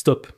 Stop.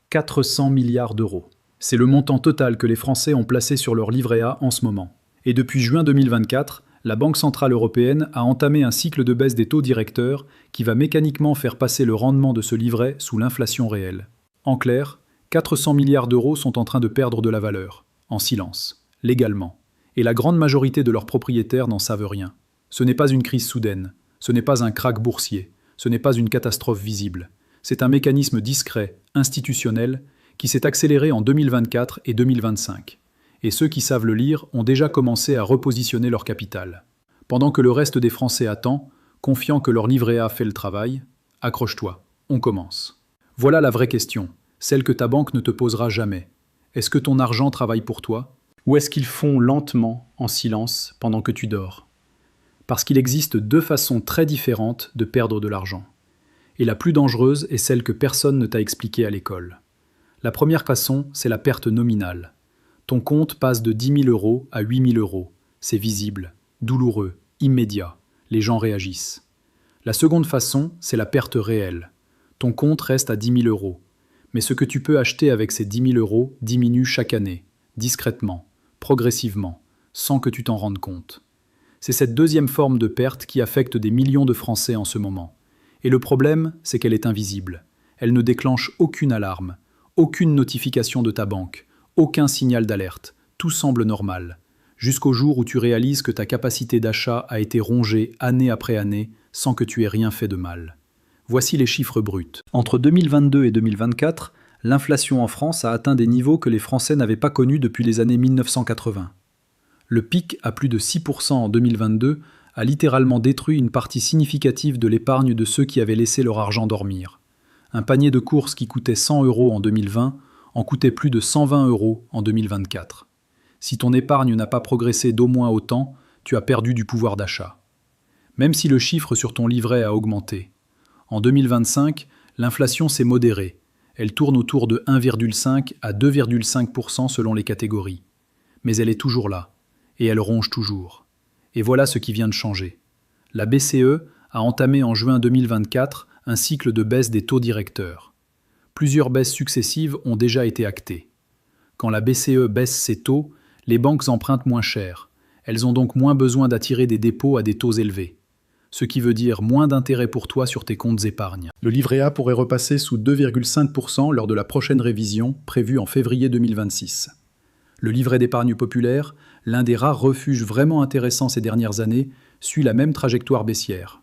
400 milliards d'euros. C'est le montant total que les Français ont placé sur leur livret A en ce moment. Et depuis juin 2024, la Banque centrale européenne a entamé un cycle de baisse des taux directeurs qui va mécaniquement faire passer le rendement de ce livret sous l'inflation réelle. En clair, 400 milliards d'euros sont en train de perdre de la valeur, en silence, légalement. Et la grande majorité de leurs propriétaires n'en savent rien. Ce n'est pas une crise soudaine, ce n'est pas un krach boursier, ce n'est pas une catastrophe visible. C'est un mécanisme discret, institutionnel, qui s'est accéléré en 2024 et 2025. Et ceux qui savent le lire ont déjà commencé à repositionner leur capital. Pendant que le reste des Français attend, confiant que leur livret A fait le travail, accroche-toi, on commence. Voilà la vraie question, celle que ta banque ne te posera jamais. Est-ce que ton argent travaille pour toi ? Ou est-ce qu'ils font lentement, en silence, pendant que tu dors ? Parce qu'il existe deux façons très différentes de perdre de l'argent. Et la plus dangereuse est celle que personne ne t'a expliquée à l'école. La première façon, c'est la perte nominale. Ton compte passe de 10 000 euros à 8 000 euros. C'est visible, douloureux, immédiat. Les gens réagissent. La seconde façon, c'est la perte réelle. Ton compte reste à 10 000 euros. Mais ce que tu peux acheter avec ces 10 000 euros diminue chaque année, discrètement, progressivement, sans que tu t'en rendes compte. C'est cette deuxième forme de perte qui affecte des millions de Français en ce moment. Et le problème, c'est qu'elle est invisible. Elle ne déclenche aucune alarme, aucune notification de ta banque, aucun signal d'alerte. Tout semble normal. Jusqu'au jour où tu réalises que ta capacité d'achat a été rongée année après année sans que tu aies rien fait de mal. Voici les chiffres bruts. Entre 2022 et 2024, l'inflation en France a atteint des niveaux que les Français n'avaient pas connus depuis les années 1980. Le pic à plus de 6% en 2022 a littéralement détruit une partie significative de l'épargne de ceux qui avaient laissé leur argent dormir. Un panier de courses qui coûtait 100 euros en 2020 en coûtait plus de 120 euros en 2024. Si ton épargne n'a pas progressé d'au moins autant, tu as perdu du pouvoir d'achat. Même si le chiffre sur ton livret a augmenté. En 2025, l'inflation s'est modérée. Elle tourne autour de 1,5 à 2,5% selon les catégories. Mais elle est toujours là, et elle ronge toujours. Et voilà ce qui vient de changer. La BCE a entamé en juin 2024 un cycle de baisse des taux directeurs. Plusieurs baisses successives ont déjà été actées. Quand la BCE baisse ses taux, les banques empruntent moins cher. Elles ont donc moins besoin d'attirer des dépôts à des taux élevés. Ce qui veut dire moins d'intérêt pour toi sur tes comptes épargne. Le livret A pourrait repasser sous 2,5% lors de la prochaine révision, prévue en février 2026. Le livret d'épargne populaire, l'un des rares refuges vraiment intéressants ces dernières années, suit la même trajectoire baissière.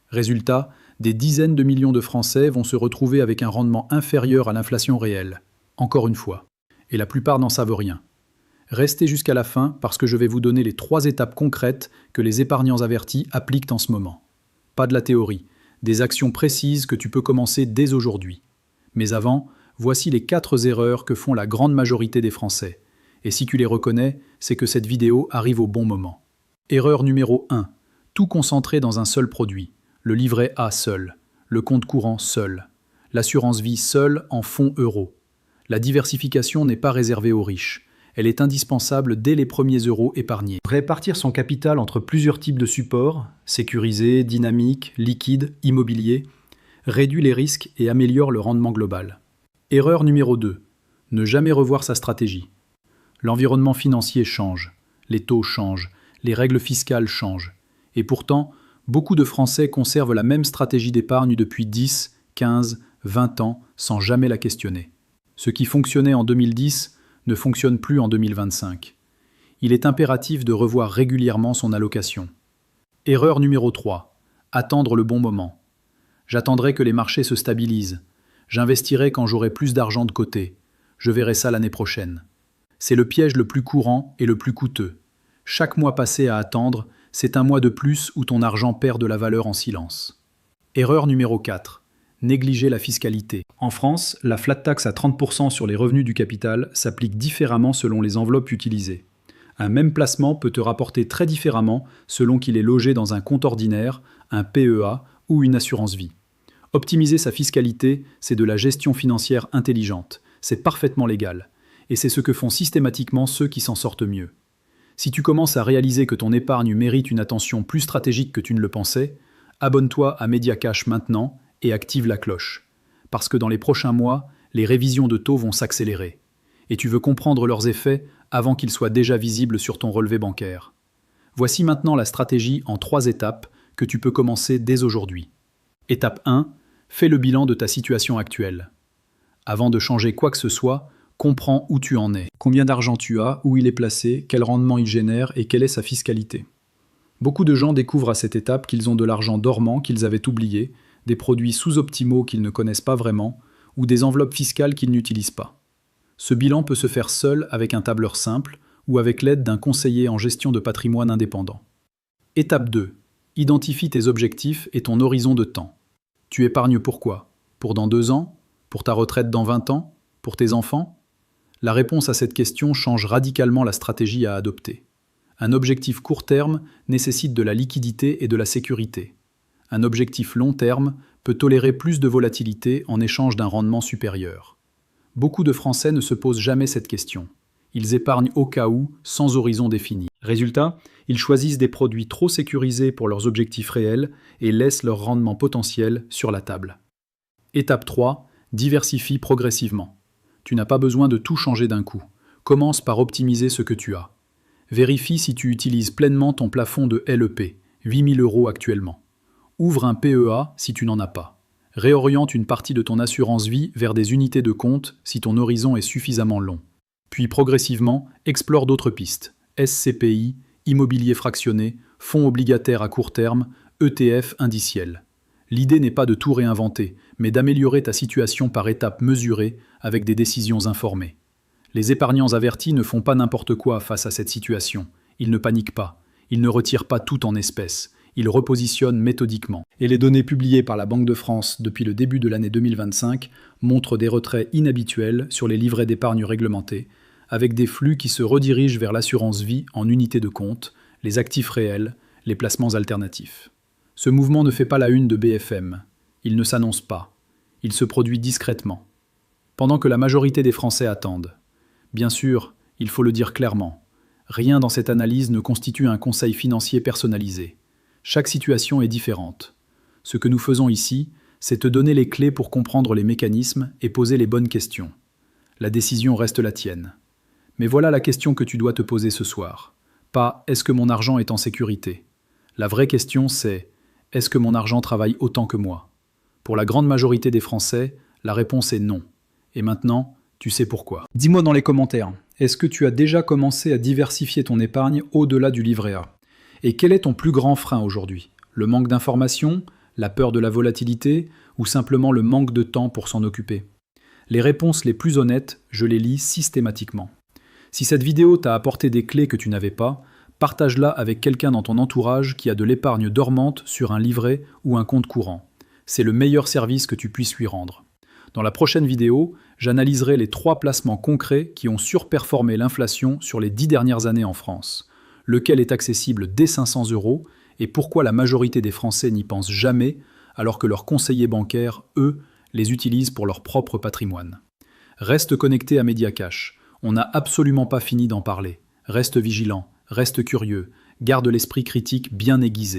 Résultat, des dizaines de millions de Français vont se retrouver avec un rendement inférieur à l'inflation réelle. Encore une fois. Et la plupart n'en savent rien. Restez jusqu'à la fin parce que je vais vous donner les 3 étapes concrètes que les épargnants avertis appliquent en ce moment. Pas de la théorie, des actions précises que tu peux commencer dès aujourd'hui. Mais avant, voici les 4 erreurs que font la grande majorité des Français. Et si tu les reconnais, c'est que cette vidéo arrive au bon moment. Erreur numéro 1. Tout concentrer dans un seul produit. Le livret A seul. Le compte courant seul. L'assurance vie seule en fonds euros. La diversification n'est pas réservée aux riches. Elle est indispensable dès les premiers euros épargnés. Répartir son capital entre plusieurs types de supports, sécurisé, dynamique, liquide, immobilier, réduit les risques et améliore le rendement global. Erreur numéro 2. Ne jamais revoir sa stratégie. L'environnement financier change, les taux changent, les règles fiscales changent. Et pourtant, beaucoup de Français conservent la même stratégie d'épargne depuis 10, 15, 20 ans sans jamais la questionner. Ce qui fonctionnait en 2010 ne fonctionne plus en 2025. Il est impératif de revoir régulièrement son allocation. Erreur numéro 3. Attendre le bon moment. J'attendrai que les marchés se stabilisent. J'investirai quand j'aurai plus d'argent de côté. Je verrai ça l'année prochaine. C'est le piège le plus courant et le plus coûteux. Chaque mois passé à attendre, c'est un mois de plus où ton argent perd de la valeur en silence. Erreur numéro 4. Négliger la fiscalité. En France, la flat tax à 30% sur les revenus du capital s'applique différemment selon les enveloppes utilisées. Un même placement peut te rapporter très différemment selon qu'il est logé dans un compte ordinaire, un PEA ou une assurance vie. Optimiser sa fiscalité, c'est de la gestion financière intelligente. C'est parfaitement légal. Et c'est ce que font systématiquement ceux qui s'en sortent mieux. Si tu commences à réaliser que ton épargne mérite une attention plus stratégique que tu ne le pensais, abonne-toi à Mediacash maintenant et active la cloche. Parce que dans les prochains mois, les révisions de taux vont s'accélérer. Et tu veux comprendre leurs effets avant qu'ils soient déjà visibles sur ton relevé bancaire. Voici maintenant la stratégie en 3 étapes que tu peux commencer dès aujourd'hui. Étape 1. Fais le bilan de ta situation actuelle. Avant de changer quoi que ce soit, comprends où tu en es. Combien d'argent tu as, où il est placé, quel rendement il génère et quelle est sa fiscalité. Beaucoup de gens découvrent à cette étape qu'ils ont de l'argent dormant qu'ils avaient oublié, des produits sous-optimaux qu'ils ne connaissent pas vraiment, ou des enveloppes fiscales qu'ils n'utilisent pas. Ce bilan peut se faire seul avec un tableur simple ou avec l'aide d'un conseiller en gestion de patrimoine indépendant. Étape 2. Identifie tes objectifs et ton horizon de temps. Tu épargnes pourquoi? Pour dans 2 ans? Pour ta retraite dans 20 ans? Pour tes enfants? La réponse à cette question change radicalement la stratégie à adopter. Un objectif court terme nécessite de la liquidité et de la sécurité. Un objectif long terme peut tolérer plus de volatilité en échange d'un rendement supérieur. Beaucoup de Français ne se posent jamais cette question. Ils épargnent au cas où, sans horizon défini. Résultat, ils choisissent des produits trop sécurisés pour leurs objectifs réels et laissent leur rendement potentiel sur la table. Étape 3. Diversifie progressivement. Tu n'as pas besoin de tout changer d'un coup. Commence par optimiser ce que tu as. Vérifie si tu utilises pleinement ton plafond de LEP, 8 000 € actuellement. Ouvre un PEA si tu n'en as pas. Réoriente une partie de ton assurance vie vers des unités de compte si ton horizon est suffisamment long. Puis progressivement, explore d'autres pistes. SCPI, immobilier fractionné, fonds obligataires à court terme, ETF indiciels. L'idée n'est pas de tout réinventer, mais d'améliorer ta situation par étapes mesurées avec des décisions informées. Les épargnants avertis ne font pas n'importe quoi face à cette situation. Ils ne paniquent pas. Ils ne retirent pas tout en espèces. Ils repositionnent méthodiquement. Et les données publiées par la Banque de France depuis le début de l'année 2025 montrent des retraits inhabituels sur les livrets d'épargne réglementés, avec des flux qui se redirigent vers l'assurance vie en unités de compte, les actifs réels, les placements alternatifs. Ce mouvement ne fait pas la une de BFM. Il ne s'annonce pas. Il se produit discrètement. Pendant que la majorité des Français attendent. Bien sûr, il faut le dire clairement, rien dans cette analyse ne constitue un conseil financier personnalisé. Chaque situation est différente. Ce que nous faisons ici, c'est te donner les clés pour comprendre les mécanismes et poser les bonnes questions. La décision reste la tienne. Mais voilà la question que tu dois te poser ce soir. Pas « est-ce que mon argent est en sécurité ?» La vraie question c'est « est-ce que mon argent travaille autant que moi ?» Pour la grande majorité des Français, la réponse est non. Et maintenant, tu sais pourquoi. Dis-moi dans les commentaires, est-ce que tu as déjà commencé à diversifier ton épargne au-delà du livret A? Et quel est ton plus grand frein aujourd'hui? Le manque d'informations, la peur de la volatilité ou simplement le manque de temps pour s'en occuper? Les réponses les plus honnêtes, je les lis systématiquement. Si cette vidéo t'a apporté des clés que tu n'avais pas, partage-la avec quelqu'un dans ton entourage qui a de l'épargne dormante sur un livret ou un compte courant. C'est le meilleur service que tu puisses lui rendre. Dans la prochaine vidéo, j'analyserai les 3 placements concrets qui ont surperformé l'inflation sur les 10 dernières années en France. Lequel est accessible dès 500 € et pourquoi la majorité des Français n'y pensent jamais alors que leurs conseillers bancaires, eux, les utilisent pour leur propre patrimoine. Reste connecté à Mediacash. On n'a absolument pas fini d'en parler. Reste vigilant, reste curieux, garde l'esprit critique bien aiguisé.